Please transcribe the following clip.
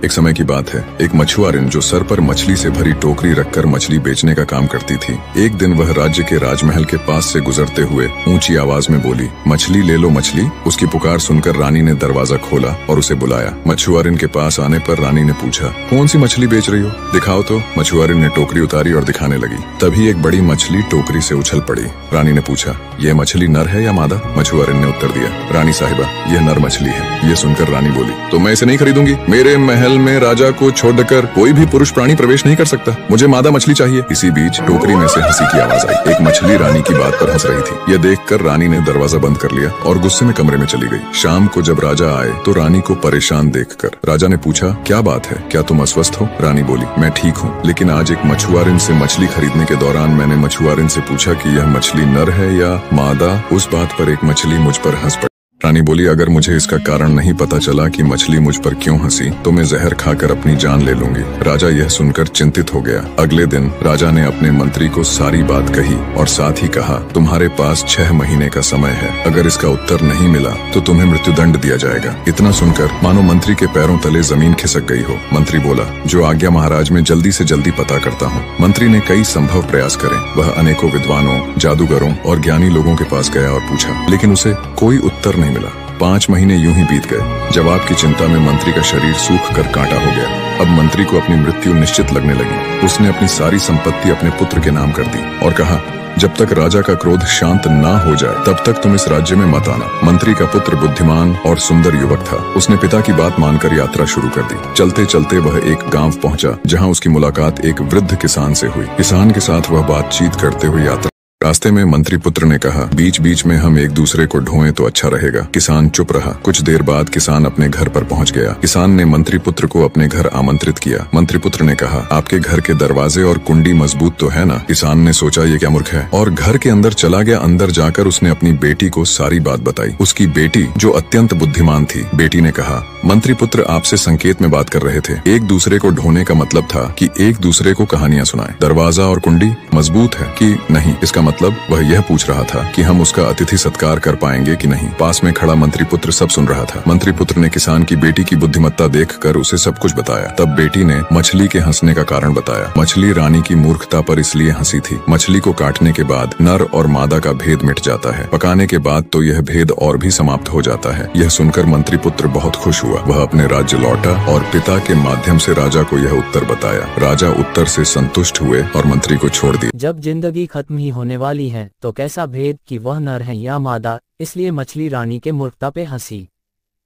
एक समय की बात है, एक मछुआरिन जो सर पर मछली से भरी टोकरी रखकर मछली बेचने का काम करती थी। एक दिन वह राज्य के राजमहल के पास से गुजरते हुए ऊंची आवाज में बोली, मछली ले लो मछली। उसकी पुकार सुनकर रानी ने दरवाजा खोला और उसे बुलाया। मछुआरिन के पास आने पर रानी ने पूछा, कौन सी मछली बेच रही हो, दिखाओ तो। मछुआरिन ने टोकरी उतारी और दिखाने लगी। तभी एक बड़ी मछली टोकरी से उछल पड़ी। रानी ने पूछा, यह मछली नर है या मादा? मछुआरिन ने उत्तर दिया, रानी साहिबा, यह नर मछली है। यह सुनकर रानी बोली, तो मैं इसे नहीं खरीदूंगी। मेरे महल में राजा को छोड़कर कोई भी पुरुष प्राणी प्रवेश नहीं कर सकता। मुझे मादा मछली चाहिए। इसी बीच टोकरी में से हंसी की आवाज आई। एक मछली रानी की बात पर हंस रही थी। यह देखकर रानी ने दरवाजा बंद कर लिया और गुस्से में कमरे में चली गई। शाम को जब राजा आए तो रानी को परेशान देखकर राजा ने पूछा, क्या बात है, क्या तुम अस्वस्थ हो? रानी बोली, मैं ठीक हूँ, लेकिन आज एक मछुआरिन से मछली खरीदने के दौरान मैंने मछुआरिन से पूछा कि यह मछली नर है या मादा। उस बात पर एक मछली मुझ पर हंस पड़ी। रानी बोली, अगर मुझे इसका कारण नहीं पता चला कि मछली मुझ पर क्यों हंसी, तो मैं जहर खाकर अपनी जान ले लूंगी। राजा यह सुनकर चिंतित हो गया। अगले दिन राजा ने अपने मंत्री को सारी बात कही और साथ ही कहा, तुम्हारे पास 6 महीने का समय है। अगर इसका उत्तर नहीं मिला तो तुम्हें मृत्युदंड दिया जाएगा। इतना सुनकर मानो मंत्री के पैरों तले जमीन खिसक गई हो। मंत्री बोला, जो आज्ञा महाराज, मैं जल्दी से जल्दी पता करता हूँ। मंत्री ने कई संभव प्रयास करे। वह अनेकों विद्वानों, जादूगरों और ज्ञानी लोगों के पास गया और पूछा, लेकिन उसे कोई उत्तर नहीं मिला। 5 महीने यूं ही बीत गए। जवाब की चिंता में मंत्री का शरीर सूख कर कांटा हो गया। अब मंत्री को अपनी मृत्यु निश्चित लगने लगी। उसने अपनी सारी संपत्ति अपने पुत्र के नाम कर दी और कहा, जब तक राजा का क्रोध शांत ना हो जाए तब तक तुम इस राज्य में मत आना। मंत्री का पुत्र बुद्धिमान और सुंदर युवक था। उसने पिता की बात मानकर यात्रा शुरू कर दी। चलते चलते वह एक गांव पहुंचा, जहां उसकी मुलाकात एक वृद्ध किसान से हुई। किसान के साथ वह बातचीत करते हुए यात्रा। रास्ते में मंत्री पुत्र ने कहा, बीच बीच में हम एक दूसरे को ढोएं तो अच्छा रहेगा। किसान चुप रहा। कुछ देर बाद किसान अपने घर पर पहुंच गया। किसान ने मंत्री पुत्र को अपने घर आमंत्रित किया। मंत्री पुत्र ने कहा, आपके घर के दरवाजे और कुंडी मजबूत तो है ना? किसान ने सोचा, ये क्या मूर्ख है, और घर के अंदर चला गया। अंदर जाकर उसने अपनी बेटी को सारी बात बताई। उसकी बेटी जो अत्यंत बुद्धिमान थी। बेटी ने कहा, मंत्री पुत्र आपसे संकेत में बात कर रहे थे। एक दूसरे को ढोने का मतलब था कि एक दूसरे को कहानियां सुनाएं। दरवाजा और कुंडी मजबूत है कि नहीं, इसका मतलब वह यह पूछ रहा था कि हम उसका अतिथि सत्कार कर पाएंगे कि नहीं। पास में खड़ा मंत्री पुत्र सब सुन रहा था। मंत्री पुत्र ने किसान की बेटी की बुद्धिमत्ता देखकर उसे सब कुछ बताया। तब बेटी ने मछली के हंसने का कारण बताया। मछली रानी की मूर्खता पर इसलिए हंसी थी। मछली को काटने के बाद नर और मादा का भेद मिट जाता है। पकाने के बाद तो यह भेद और भी समाप्त हो जाता है। यह सुनकर मंत्री पुत्र बहुत खुश हुआ। वह अपने राज्य लौटा और पिता के माध्यम से राजा को यह उत्तर बताया। राजा उत्तर से संतुष्ट हुए और मंत्री को छोड़ दिया। जब जिंदगी खत्म ही होने वाली है तो कैसा भेद कि वह नर है या मादा, इसलिए मछली रानी के मूर्खता पे हंसी।